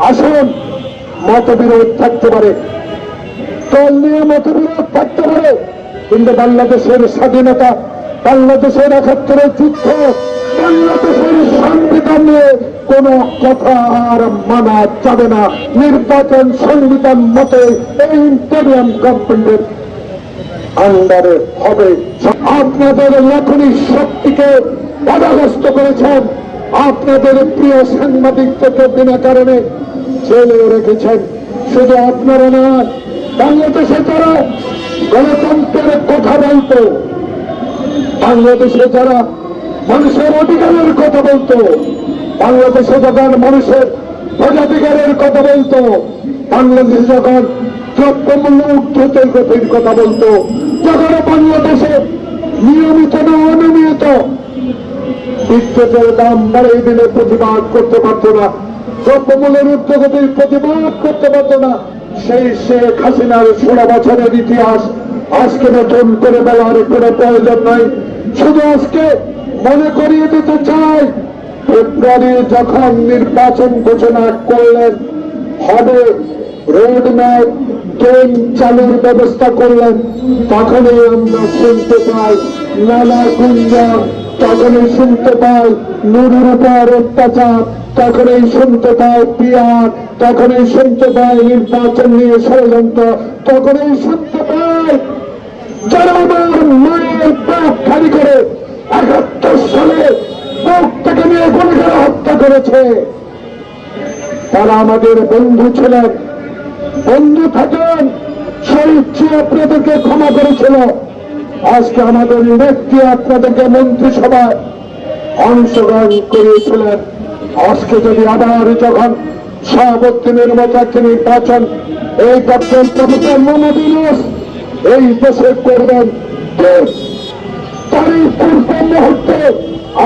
আসুন, মতবিরোধ থাকতে পারে, দল নিয়ে মতবিরোধ থাকতে পারে, কিন্তু বাংলাদেশের স্বাধীনতা, বাংলাদেশের ৭১-এর যুদ্ধ, বাংলাদেশের সংবিধান নিয়ে কোন কথা আর মানা যাবে না। নির্বাচন সংবিধান মতে এই ইন্টারিয়াম গভর্নমেন্টের আন্ডারে হবে। আপনাদের লেখনী শক্তিকে বাধাগ্রস্ত করেছেন, আপনাদের প্রিয় সাংবাদিকদেরকে বিনা কারণে জেলে রেখেছেন। শুধু আপনারা নয়, বাংলাদেশে যারা গণতন্ত্রের কথা বলতো, বাংলাদেশে যারা মানুষের অধিকারের কথা বলতো, বাংলাদেশে যখন মানুষের ভোটাধিকারের কথা বলতো, বাংলাদেশে যখন দ্রব্যমূল্য ঊর্ধ্বগতির কথা বলতো, যখন বাংলাদেশে নিয়মিত না অনিয়মিত বিদ্যুতের দাম বাড়িয়ে দিলে প্রতিবাদ করতে পারত না, দ্রব্যমূল্যের ঊর্ধ্বগতির প্রতিবাদ করতে পারত না, সেই শেখ হাসিনার 16 বছরের ইতিহাস আজকে নতুন করে বলার কোনো প্রয়োজন নাই। শুধু আজকে মনে করিয়ে দিতে চাই, ফেব্রুয়ারি যখন নির্বাচন ঘোষণা করলেন, হবে রোড ম্যাপ ট্রেন চালুর ব্যবস্থা করলেন, তখনই আমরা শুনতে পাই নানা গুঞ্জন, তখনই শুনতে পাই নুরুর উপর অত্যাচার, তখনই শুনতে পাই পিয়ার, তখনই শুনতে পাই নির্বাচন নিয়ে ষড়যন্ত্র, তখনই শুনতে পাই যারা আমার মায়ের বুক খালি করে ৭১ সালে বুক থেকে নিয়ে গুলি করে হত্যা করেছে, তারা আমাদের বন্ধু ছিলেন, বন্ধু থাকেন, সেই ইচ্ছে আপনাদেরকে ক্ষমা করেছিল। আজকে আমাদের নেত্রী আপনাদেরকে মন্ত্রিসভায় অংশগ্রহণ করিয়েছিলেন। আজকে যদি আবার যখন সভাপতি নির্বাচন এই ডক্টর প্রফেসর মোহাম্মদ ইউনূস এই দেশে করবেন, তারই পূর্ব মুহূর্তে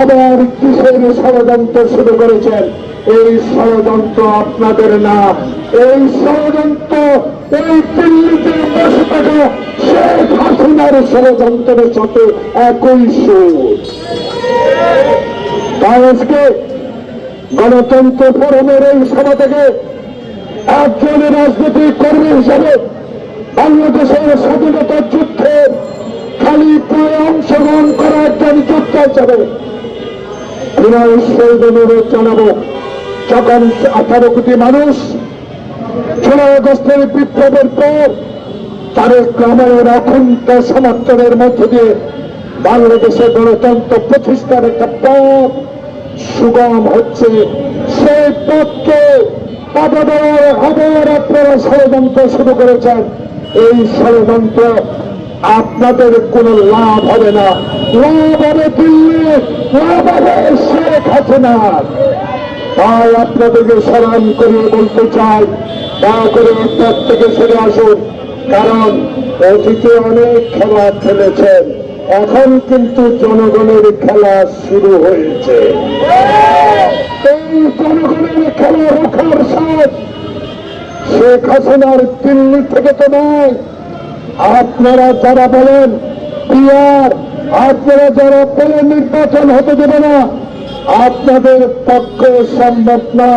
আবার কিসের ষড়যন্ত্র শুরু করেছেন? এই ষড়যন্ত্র আপনাদের না, এই ষড়যন্ত্র এই দিল্লিতে বসে থাকা শেখ হাসিনার ষড়যন্ত্রের সাথে একই সুর। তাই আজকে গণতন্ত্র ফোরামের এই সভা থেকে একজন রাজনৈতিক কর্মী হিসেবে বাংলাদেশের স্বাধীনতার যুদ্ধে খালি প্রায় অংশগ্রহণ করা একজন যোদ্ধা হিসাবে অনুরোধ জানাবো, যখন 18 কোটি মানুষ 16 আগস্টের বিপ্লবের পর তারেক রহমানের অখণ্ড সমর্থনের মধ্য দিয়ে বাংলাদেশের গণতন্ত্র প্রতিষ্ঠার একটা পথ সুগম হচ্ছে, সেই পথকে বাধা দেওয়ার আবার আপনারা ষড়যন্ত্র শুরু করেছেন। এই ষড়যন্ত্র আপনাদের কোন লাভ হবে না, লাভ হবে দিল্লি, লাভ হবে শেখ হাসিনা। তাই আপনাদেরকে স্মরণ করিয়ে বলতে চাই, দয়া করে পথ থেকে সরে আসুন, কারণ অতীতে অনেক খেলা খেলেছেন, এখন কিন্তু জনগণের খেলা শুরু হয়েছে। এই জনগণের খেলা রক্ষার সাথ শেখ হাসিনার দিল্লি থেকে তো নয়। আপনারা যারা বলেন পিয়ার, আপনারা যারা বলেন নির্বাচন হতে দেবে না, আপনাদের পক্ষে সম্ভব না,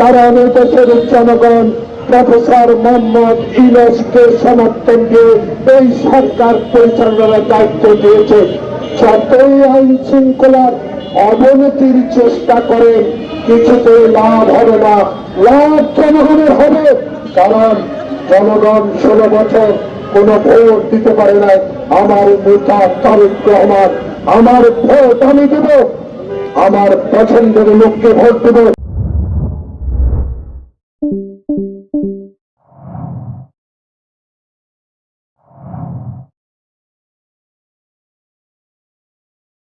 কারণ দেশের জনগণ প্রফেসর মোহাম্মদ ইউনূসকে সমর্থন দিয়ে এই সরকার পরিচালনার দায়িত্ব দিয়েছে। যতই আইন শৃঙ্খলার অবনতির চেষ্টা করেন, কিছুতে লাভ হবে না, লাভ জনগণের হবে, কারণ জনগণ 16 বছর কোন ভোট দিতে পারে না। আমার নেতা তারেক রহমান, আমার ভোট আমি দেব, আমার পছন্দের লোককে ভোট দেব।